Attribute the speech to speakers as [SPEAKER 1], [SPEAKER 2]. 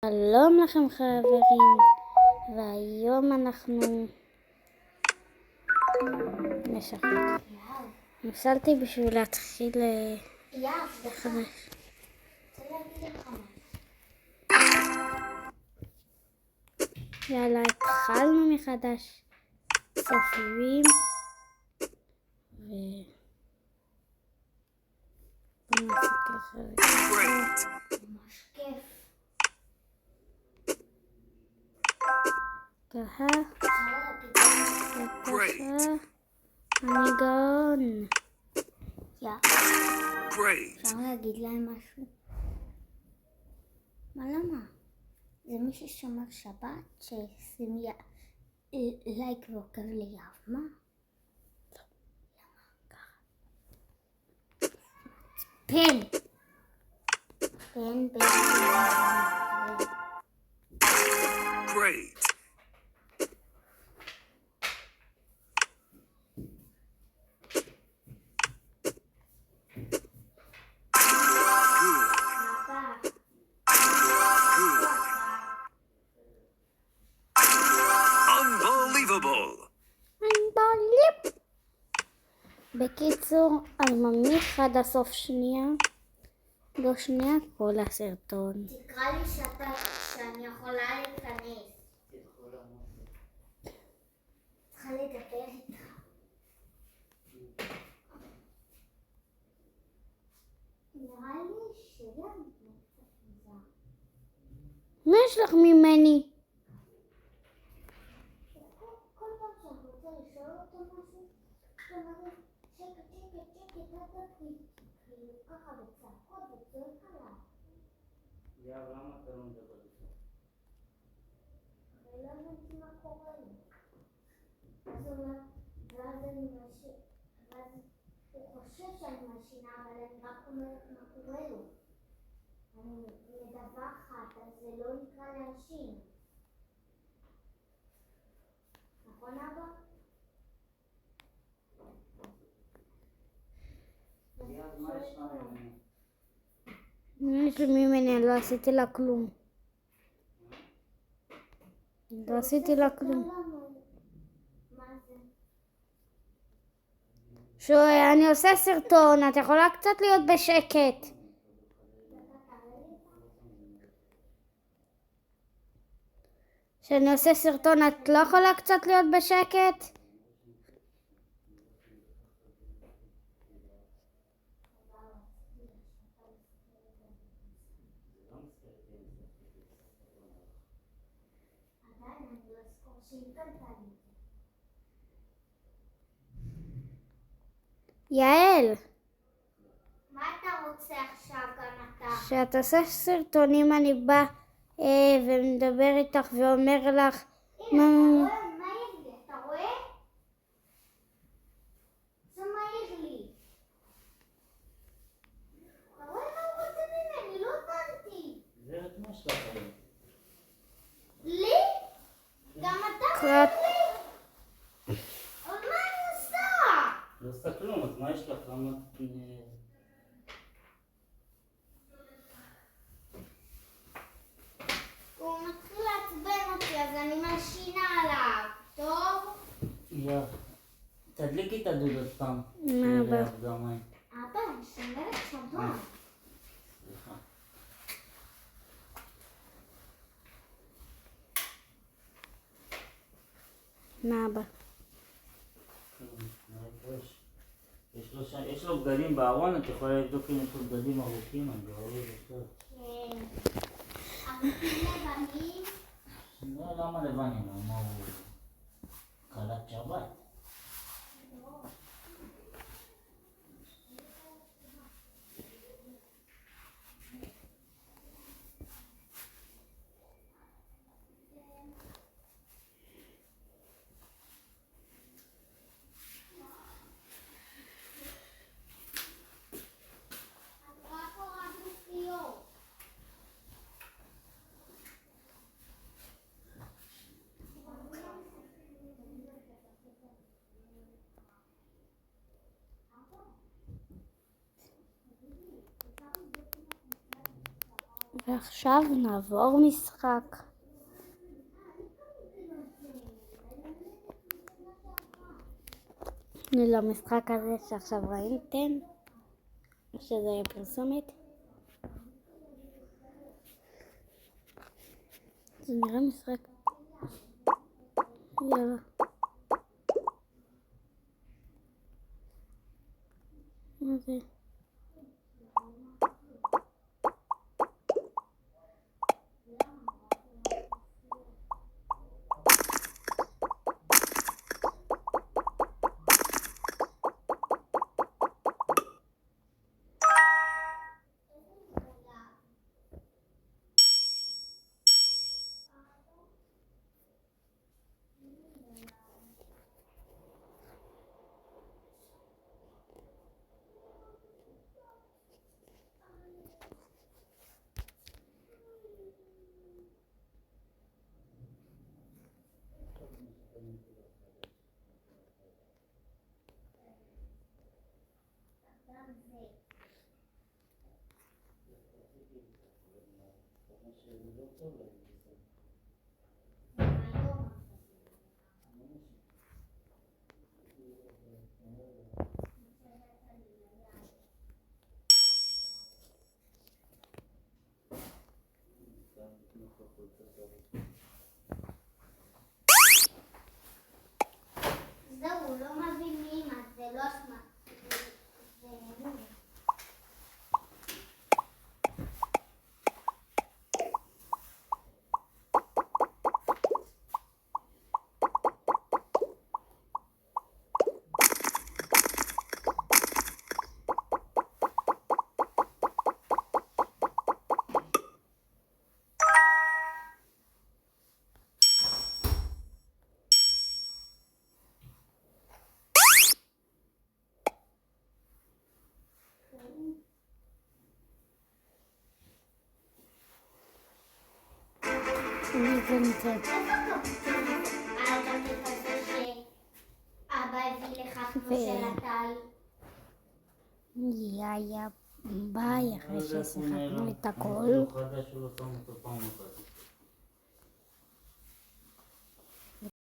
[SPEAKER 1] שלום לכם חברים, והיום אנחנו נשחק. נפסלתי בשביל להתחיל מחדש. יאללה, התחלנו מחדש. סופרים בוא נעשה ככה. ממש כיף. ככה, אני גאון. אפשר להגיד להם משהו? מה למה? זה מי ששומר שבת שישים לייק ועוקב ליאב, מה? פן
[SPEAKER 2] Great.
[SPEAKER 1] בקיצור, אני ממליך עד הסוף שנייה. לא שנייה, כל הסרטון.
[SPEAKER 3] תקרא לי שאני יכולה להיכנס. צריכה לדבר איתך. נראה לי שגם
[SPEAKER 1] מה יש לך ממני?
[SPEAKER 3] כל פעם שאני רוצה לשאול אותו משהו, שאומרים שקט, ככה בצעקות וצועק עליו.
[SPEAKER 4] למה אתה לא מדבר איתו?
[SPEAKER 3] ולא הבנתי מה קורה לי. ואז הוא חושב שאני מלשינה, אבל אני רק אומרת מה קורה לו. אני מדווחת, אז זה לא נקרא להלשין. נכון אבא?
[SPEAKER 4] מה יש לך ממני?
[SPEAKER 1] מה יש ממני? לא עשיתי לה כלום. לא עשיתי לה כלום.
[SPEAKER 3] מה זה?
[SPEAKER 1] אני עושה סרטון, את יכולה קצת להיות בשקט. כשאני עושה סרטון את לא יכולה קצת להיות בשקט? יעל,
[SPEAKER 3] מה אתה רוצה עכשיו גם אתה?
[SPEAKER 1] כשאת עושה סרטונים אני בא ומדבר איתך ואומר לך
[SPEAKER 3] הנה, אתה רואה? מה יש לי? אתה רואה? זה מהיר לי. אתה רואה מה הוא רוצה ממני? לא הבנתי.
[SPEAKER 4] גברת, מה יש לך היום?
[SPEAKER 3] לי? גם אתה
[SPEAKER 1] קראת.
[SPEAKER 3] מהיר לי? אבל מה אני עושה?
[SPEAKER 4] לא עושה כלום, אז מה יש לך? למה...
[SPEAKER 3] הוא מתחיל לעצבן אותי, אז אני מלשינה עליו. טוב?
[SPEAKER 4] יא, תדליקי את הדוד עוד פעם.
[SPEAKER 1] מה הבא?
[SPEAKER 3] אבא, אני שומרת שבת.
[SPEAKER 4] סליחה.
[SPEAKER 1] מה הבא?
[SPEAKER 4] יש לו בגדים בארון, את יכולה לבדוק אם יש לו בגדים ארוכים, אני לא רואה יותר.
[SPEAKER 3] כן. ארוכים לבנים.
[SPEAKER 4] לא, למה לבנים? למה הוא קלט שבת?
[SPEAKER 3] רק הורדנו פיות.
[SPEAKER 1] ועכשיו נעבור משחק. למשחק הזה שעכשיו ראיתם, שזה היה פרסומת. זה נראה משחק. יאללה. מה זה?
[SPEAKER 3] זהו, לא מבינים, אז זה לא אשמה.
[SPEAKER 1] זה נמצאת.
[SPEAKER 3] הג'קט הזה שאבא הביא לך כמו של הטל.
[SPEAKER 1] יאיה, ביי, אחרי ששיחקנו את הכל.
[SPEAKER 4] חדש שלא שם אותו פעם אחת.